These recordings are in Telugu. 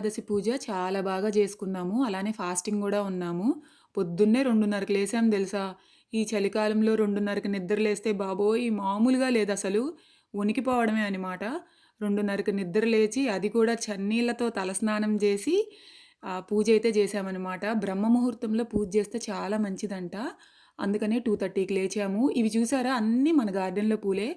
ఏకాదశి పూజ చాలా బాగా చేసుకున్నాము. అలానే ఫాస్టింగ్ గూడా ఉన్నాము. పొద్దున్నే 2:30కి లేసాం తెలుసా? ఈ చలికాలంలో 2:30కి నిద్ర లేస్తే బాబోయ్! మామూలుగా లేదసలు. వణికిపోవడమే అనమాట. 2:30కి నిద్ర లేచి అది కూడా చన్నీళ్ళతో తలస్నానం జేసి పూజైతే జేశామనమాట. బ్రహ్మ ముహూర్తంలో పూజ జేస్తే చాలా మంచిదంట. అందుకనే 2:30కి లేచాము. ఇవి చూసారా అన్నీ మన గార్డెన్‌లో పూలే.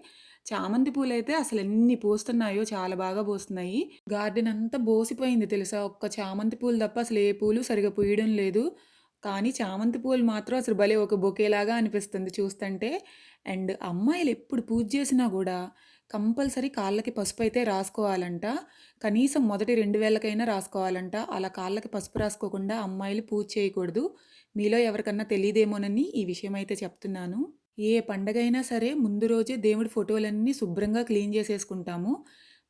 చామంతి పూలైతే అసలెన్ని పూస్తున్నాయో చాలా బాగా పూస్తున్నాయి. గార్డెన్ అంతా బోసిపోయింది తెలుసా? ఒక్క చామంతి పూలు తప్ప అసలు ఏ పూలు సరిగ్గా పూయడం లేదు. కానీ చామంతి పూలు మాత్రం అసలు భలే ఒక బొకేలాగా అనిపిస్తుంది చూస్తంటే. అండ్ అమ్మాయిలు ఎప్పుడు పూజ చేసినా గూడా కంపల్సరీ కాళ్ళకి పసుపైతే రాసుకోవాలంట. కనీసం మొదటి 2 వేళ్ళకైనా రాసుకోవాలంట. అలా కాళ్ళకి పసుపు రాసుకోకుండా అమ్మాయిలు పూజ చేయకూడదు. మీలో ఎవరికన్నా తెలీదేమోనని ఈ విషయం అయితే చెప్తున్నాను. ఏ పండగైనా సరే ముందు రోజే దేవుడి ఫోటోలన్నీ శుభ్రంగా క్లీన్ చేసేసుకుంటాము.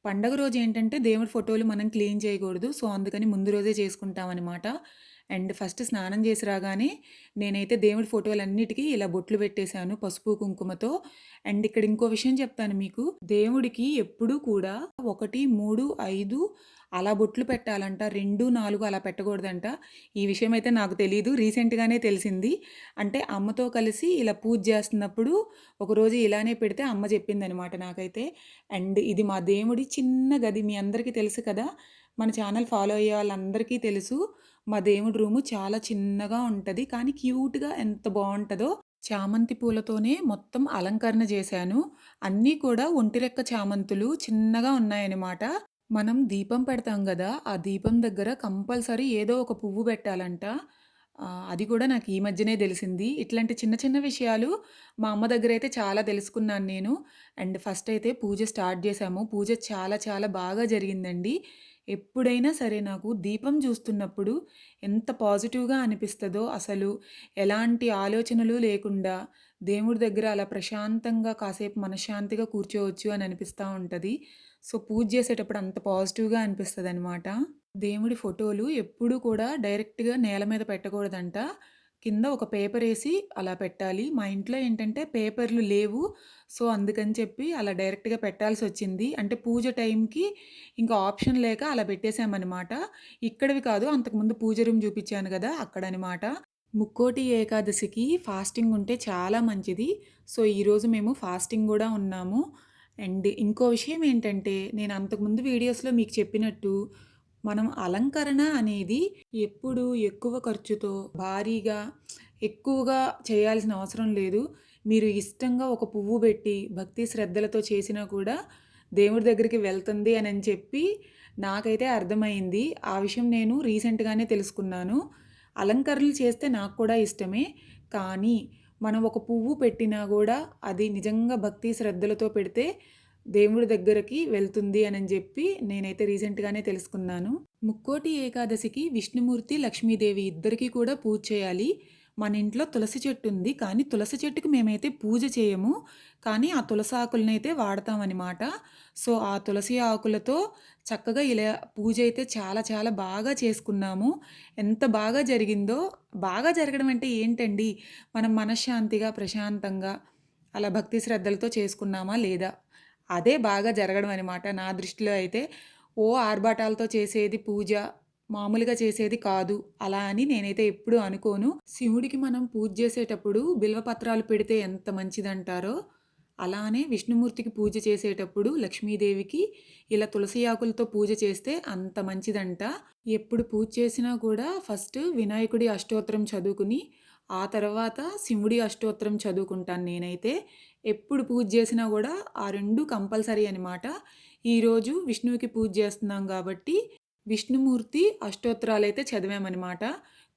పండగ రోజు ఏంటంటే దేవుడి ఫోటోలు మనం క్లీన్ చేయకూడదు. సో, అందుకని ముందు రోజే చేసుకుంటామనమాట. అండ్ ఫస్ట్ స్నానం చేసి రాగానే నేనైతే దేవుడి ఫోటోలన్నిటికీ ఇలా బొట్లు పెట్టేశాను పసుపు, కుంకుమతో. అండ్ ఇక్కడ ఇంకో విషయం చెప్తాను మీకు. దేవుడికి ఎప్పుడూ కూడా 1, 3, 5 అలా బొట్లు పెట్టాలంట. 2, 4 అలా పెట్టకూడదంట. ఈ విషయం అయితే నాకు తెలీదు. రీసెంట్‌గానే తెలిసింది. అంటే అమ్మతో కలిసి ఇలా పూజ చేస్తున్నప్పుడు ఒకరోజు ఇలానే పెడితే అమ్మ చెప్పిందనమాట నాకైతే. అండ్ ఇది మా దేవుడి చిన్న గది. మీ అందరికీ తెలుసు కదా! మన ఛానల్ ఫాలో అయ్యే వాళ్ళందరికీ తెలుసు. మా దేవుడి రూము చాలా చిన్నగా ఉంటది. కానీ క్యూట్‌గా ఎంత బావుంటదో. చామంతి పూలతోనే మొత్తం అలంకరణ చేశాను. అన్నీ కూడా ఒంటిరెక్క చామంతులు చిన్నగా ఉన్నాయన్నమాట. మనం దీపం పెడతాం గదా! ఆ దీపం దగ్గర కంపల్సరీ ఏదో ఒక పువ్వు పెట్టాలంట. అది కూడా నాకు ఈ మధ్యనే తెలిసింది. ఇట్లాంటి చిన్న చిన్న విషయాలు మా అమ్మ దగ్గరైతే చాలా తెలుసుకున్నాను నేను. అండ్ ఫస్ట్ అయితే పూజ స్టార్ట్ చేశాము. పూజ చాలా చాలా బాగా జరిగిందండి. ఎప్పుడైనా సరే నాకు దీపం చూస్తున్నప్పుడు ఎంత పాజిటివ్‌గా అనిపిస్తదో అసలు ఎలాంటి ఆలోచనలు లేకుండా దేవుడి దగ్గర అలా ప్రశాంతంగా కాసేపు మనశ్శాంతిగా కూర్చోవచ్చు అని అనిపిస్తా ఉంటది. సో, పూజ చేసేటప్పుడు అంత పాజిటివ్‌గా అనిపిస్తదనమాట. దేవుడి ఫోటోలు ఎప్పుడూ కూడా డైరెక్ట్‌గా నేల మీద పెట్టకూడదంట. కింద ఒక పేపరేసి అలా పెట్టాలి. మా ఇంట్లో ఏంటంటే పేపర్లు లేవు. సో, అందుకని చెప్పి అలా డైరెక్ట్‌గా పెట్టాల్సొచ్చింది. అంటే పూజ టైంకి ఇంకా ఆప్షన్ లేక అలా పెట్టేసామనమాట. ఇక్కడివి కాదు అంతకుముందు పూజ రూమ్ చూపిచ్చాను గదా! అక్కడనమాట. ముక్కోటి ఏకాదశికి ఫాస్టింగ్ ఉంటే చాలా మంచిది. సో, ఈరోజు మేము ఫాస్టింగ్ గూడా ఉన్నాము. అండ్ ఇంకో విషయం ఏంటంటే, నేను అంతకుముందు వీడియోస్‌లో మీకు చెప్పినట్టు, మనం అలంకరణ అనేది ఎప్పుడు ఎక్కువ ఖర్చుతో, భారీగా, ఎక్కువగా చేయాల్సిన అవసరం లేదు. మీరు ఇష్టంగా ఒక పువ్వు పెట్టి, భక్తి శ్రద్ధలతో చేసినా కూడా దేవుడి దగ్గరికి వెళ్తుంది అనని చెప్పి నాకైతే అర్థమైంది. ఆ విషయం నేను రీసెంట్‌గానే తెలుసుకున్నాను. అలంకరణలు చేస్తే నాకు కూడా ఇష్టమే. కానీ మనం ఒక పువ్వు పెట్టినా గూడా అది నిజంగా భక్తి శ్రద్ధలతో పెడితే దేవుడి దగ్గరకి వెళ్తుంది అనని జెప్పి నేనైతే రీసెంట్‌గానే తెలుసుకున్నాను. ముక్కోటి ఏకాదశికి విష్ణుమూర్తి, లక్ష్మీదేవి ఇద్దరికీ కూడా పూజ చేయాలి. మన ఇంట్లో తులసి చెట్టు ఉంది. కానీ తులసి చెట్టుకి మేమైతే పూజ చేయము. కానీ ఆ తులసి ఆకులనైతే వాడతామనమాట. సో, ఆ తులసి ఆకులతో చక్కగా ఇలా పూజ అయితే చాలా చాలా బాగా చేసుకున్నాము. ఎంత బాగా జరిగిందో, బాగా జరగడం అంటే ఏంటండి, మనం మనశ్శాంతిగా, ప్రశాంతంగా అలా భక్తి శ్రద్ధలతో చేసుకున్నామా లేదా? అదే బాగా జరగడం అనమాట నా దృష్టిలో అయితే. ఓ ఆర్భాటాలతో చేసేది పూజ, మామూలుగా చేసేది కాదు. అలా అని నేనైతే ఎప్పుడూ అనుకోను. శివుడికి మనం పూజ చేసేటప్పుడు బిల్వపత్రాలు పెడితే ఎంత మంచిదంటారో, అలానే విష్ణుమూర్తికి పూజ చేసేటప్పుడు లక్ష్మీదేవికి ఇలా తులసి ఆకులతో పూజ చేస్తే అంత మంచిదంట. ఎప్పుడు పూజ చేసినా కూడా ఫస్ట్ వినాయకుడి అష్టోత్తరం చదువుకుని, ఆ తర్వాత శివుడి అష్టోత్తరం చదువుకుంటాను నేనైతే. ఎప్పుడు పూజ చేసినా కూడా ఆ 2 కంపల్సరీ అనమాట. ఈరోజు విష్ణువుకి పూజ చేస్తున్నాం కాబట్టి విష్ణుమూర్తి అష్టోత్తరాలైతే చదివామనమాట.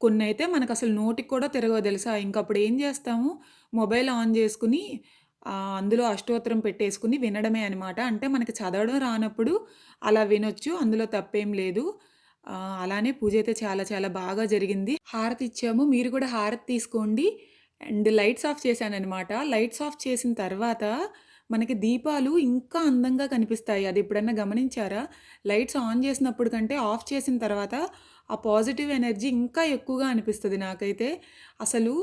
కొన్నైతే మనకసలు నోటికి కూడా తిరగవు తెలుసా? ఇంకప్పుడు ఏం చేస్తాము, మొబైల్ ఆన్ చేసుకుని అందులో అష్టోత్తరం పెట్టేసుకుని వినడమే అనమాట. అంటే మనకి చదవడం రానప్పుడు అలా వినొచ్చు. అందులో తప్పేం లేదు. అలానే పూజ అయితే చాలా చాలా బాగా జరిగింది. హారతి ఇచ్చాము. మీరు కూడా హారతి తీసుకోండి. అండ్ లైట్స్ ఆఫ్ చేశాననమాట. లైట్స్ ఆఫ్ చేసిన తర్వాత మనకి దీపాలు ఇంకా అందంగా కనిపిస్తాయి. అది ఎప్పుడన్నా గమనించారా? లైట్స్ ఆన్ చేసినప్పుడు కంటే ఆఫ్ చేసిన తర్వాత ఆ పాజిటివ్ ఎనర్జీ ఇంకా ఎక్కువగా అనిపిస్తది నాకైతే. అసలు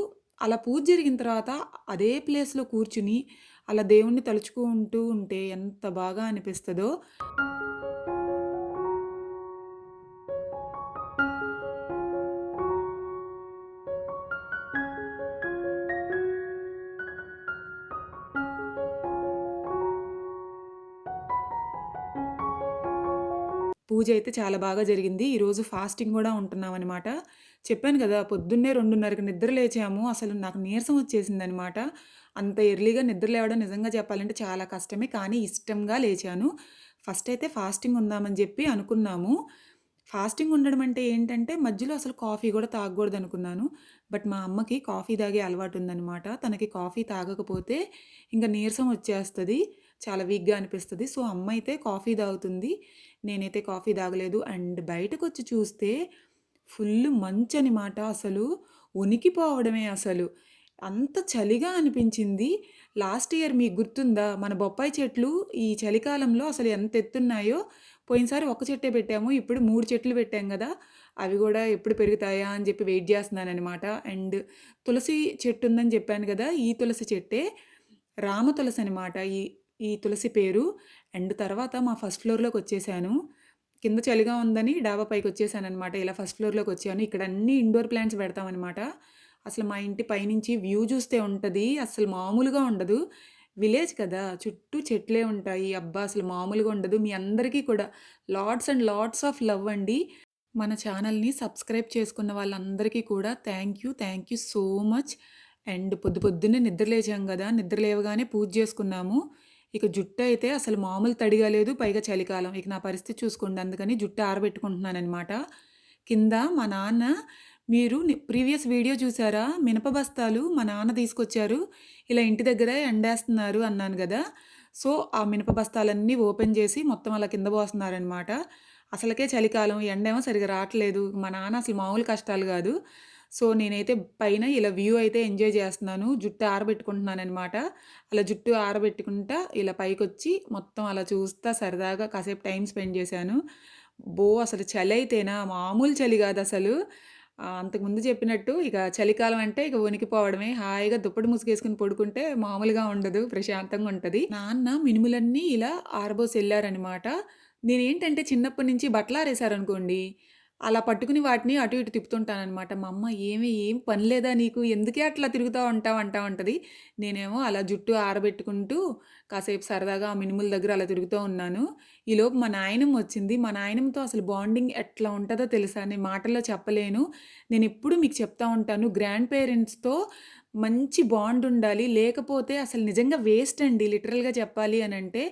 అలా పూజ జరిగిన తర్వాత అదే ప్లేస్‌లో కూర్చుని అలా దేవుడిని తలుచుకుంటూ ఉంటే ఎంత బాగా అనిపిస్తదో. పూజ అయితే చాలా బాగా జరిగింది. ఈరోజు ఫాస్టింగ్ గూడా ఉంటున్నామనమాట. చెప్పాను గదా! పొద్దున్నే 2:30కి నిద్ర లేచాము. అసలు నాకు నీరసం వచ్చేసిందనమాట. అంత ఎర్లీగా నిద్ర లేవడం నిజంగా చెప్పాలంటే చాలా కష్టమే. కానీ ఇష్టంగా లేచాను. ఫస్ట్ అయితే ఫాస్టింగ్ ఉందామని జెప్పి అనుకున్నాము. ఫాస్టింగ్ ఉండడం అంటే ఏంటంటే మధ్యలో అసలు కాఫీ గూడా తాగకూడదనుకున్నాను. బట్ మా అమ్మకి కాఫీ తాగే అలవాటుందనమాట. తనకి కాఫీ తాగకపోతే ఇంక నీరసం వచ్చేస్తది. చాలా వీక్‌గా అనిపిస్తది. సో, అమ్మ అయితే కాఫీ తాగుతుంది. నేనైతే కాఫీ తాగలేదు. అండ్ బయటకొచ్చి చూస్తే ఫుల్లు మంచనమాట అసలు. వణికిపోవడమే అసలు. అంత చలిగా అనిపించింది. లాస్ట్ ఇయర్ మీకు గుర్తుందా? మన బొప్పాయి చెట్లు ఈ చలికాలంలో అసలు ఎంత ఎత్తున్నాయో, పోయినసారి ఒక చెట్టే పెట్టాము. ఇప్పుడు 3 చెట్లు పెట్టాం గదా! అవి గూడా ఎప్పుడు పెరుగుతాయా అని జెప్పి వెయిట్ జేస్తున్నాననమాట. అండ్ తులసి చెట్టుందని జెప్పాను గదా! ఈ తులసి చెట్టే. రామ తులసి అనమాట. ఈ ఈ తులసి పేరు. అండ్ తర్వాత మా ఫస్ట్ ఫ్లోర్‌లోకొచ్చేసాను. కింద చలిగా ఉందని డాబా పైకొచ్చేసాననమాట. ఇలా ఫస్ట్ ఫ్లోర్‌లోకొచ్చాను. ఇక్కడ అన్నీ ఇండోర్ ప్లాంట్స్ పెడతామనమాట. అసలు మా ఇంటి పైనుంచి వ్యూ చూస్తే ఉంటది. అస్సలు మామూలుగా ఉండదు. విలేజ్ కదా! చుట్టూ చెట్లే ఉంటాయి. అబ్బా! అసలు మామూలుగా ఉండదు. మీ అందరికీ కూడా lots and lots of love అండి. మన ఛానల్‌ని సబ్స్క్రైబ్ చేసుకున్న వాళ్ళందరికీ కూడా thank you so much. And పొద్దున్నే నిద్ర లేచాం గదా! నిద్ర లేవగానే పూజ చేసుకున్నాము. ఇక జుట్టయితే అసలు మామూలు తడిగా లేదు. పైగా చలికాలం. ఇక నా పరిస్థితి చూసుకోండి. అందుకని జుట్టు ఆరబెట్టుకుంటున్నాననమాట. కింద మా నాన్న మీరు ప్రీవియస్ వీడియో చూసారా? మినప బస్తాలు మా నాన్న తీసుకొచ్చారు. ఇలా ఇంటి దగ్గరే ఎండేస్తున్నారు అన్నాను గదా! సో, ఆ మినప బస్తాలన్నీ ఓపెన్ చేసి మొత్తం అలా కింద పోస్తున్నారనమాట. అసలకే చలికాలం. ఎండేమో సరిగ్గా రాట్లేదు. మా నాన్న అసలు మామూలు కష్టాలు గాదు. సో, నేనైతే పైన ఇలా వ్యూ అయితే ఎంజాయ్ చేస్తున్నాను. జుట్టు ఆరబెట్టుకుంటున్నాననమాట. అలా జుట్టు ఆరబెట్టుకుంటా ఇలా పైకొచ్చి మొత్తం అలా చూస్తా సరదాగా కాసేపు టైమ్ స్పెండ్ చేశాను. అసలు చలైతేనా మామూలు చలి గాదసలు. అంతకుముందు చెప్పినట్టు ఇక చలికాలం అంటే ఇక వణికిపోవడమే. హాయిగా దుప్పటి ముసుగేసుకొని పడుకుంటే మామూలుగా ఉండదు. ప్రశాంతంగా ఉంటది. నాన్న మినుములన్నీ ఇలా ఆరబోసెళ్లారనమాట. నేనేంటంటే చిన్నప్పటి నుంచి బట్టలారేశారనుకోండి, అలా పట్టుకుని వాటిని అటు ఇటు తిప్పుతుంటాననమాట. మా అమ్మ ఏం పని లేదా నీకు? ఎందుకే అట్లా తిరుగుతా ఉంటావు అంటా ఉంటది. నేనేమో అలా జుట్టు ఆరబెట్టుకుంటూ కాసేపు సరదాగా ఆ మినుముల దగ్గర అలా తిరుగుతూ ఉన్నాను. ఈలోపు మా నాయనమ్మ వచ్చింది. మా నాయనమ్మతో అసలు బాండింగ్ ఎట్లా ఉంటదో తెలుసా? నేను మాటల్లో చెప్పలేను. నేనెప్పుడు మీకు చెప్తా ఉంటాను. గ్రాండ్ పేరెంట్స్‌తో మంచి బాండ్ ఉండాలి. లేకపోతే అసలు నిజంగా వేస్ట్ అండి. లిటరల్‌గా చెప్పాలి అనంటే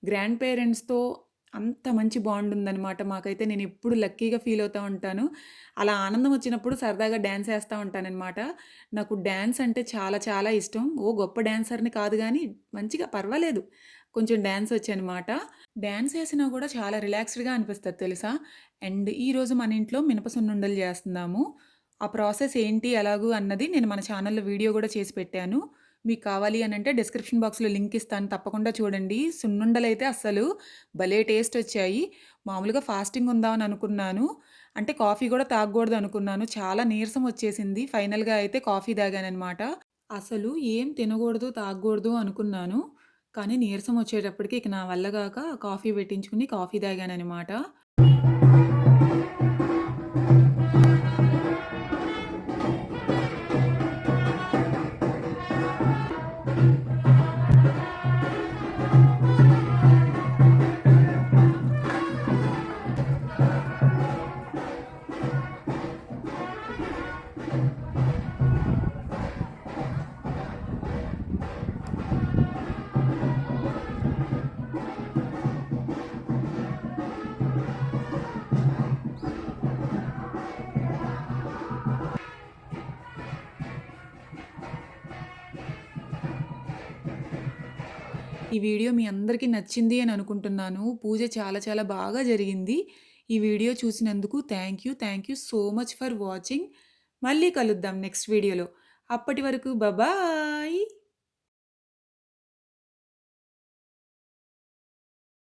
గ్రాండ్ పేరెంట్స్‌తో అంత మంచి బాండ్ ఉందనమాట. మాకైతే నేనెప్పుడు లక్కీగా ఫీల్ అవుతా ఉంటాను. అలా ఆనందం వచ్చినప్పుడు సరదాగా డాన్స్ ఏస్తా ఉంటాననమాట. నాకు డాన్స్ అంటే చాలా చాలా ఇష్టం. గొప్ప డాన్సర్‌ని కాదు గానీ మంచిగా పర్వాలేదు. కొంచెం డాన్స్ వచ్చనమాట. డాన్స్ ఏసినా గూడా చాలా రిలాక్స్‌డ్‌గా అనిపిస్తది తెలుసా? అండ్ ఈరోజు మన ఇంట్లో మినప సున్నుండలు జేస్తున్నాము. ఆ ప్రాసెస్ ఏంటి, ఎలాగు అన్నది నేను మన ఛానెల్‌లో వీడియో గూడా చేసి పెట్టాను. మీకు కావాలి అనంటే డిస్క్రిప్షన్ బాక్స్‌లో లింక్ ఇస్తాను. తప్పకుండా చూడండి. సున్నుండలైతే అస్సలు భలే టేస్ట్ వచ్చాయి. మామూలుగా ఫాస్టింగ్ ఉందామని అనుకున్నాను. అంటే కాఫీ గూడా తాగకూడదనుకున్నాను. చాలా నీరసం వచ్చేసింది. ఫైనల్‌గా అయితే కాఫీ తాగాననమాట. అసలు ఏం తినగూడదు, తాగకూడదు అనుకున్నాను. కానీ నీరసం వచ్చేటప్పటికి ఇక నా వల్ల గాక కాఫీ పెట్టించుకొని కాఫీ తాగాననమాట. ఈ వీడియో మీ అందరికీ నచ్చింది అని అనుకుంటున్నాను. పూజ చాలా చాలా బాగా జరిగింది. ఈ వీడియో చూసినందుకు thank you so much for watching. మళ్ళీ కలుద్దాం నెక్స్ట్ వీడియోలో. అప్పటి వరకు బాయ్.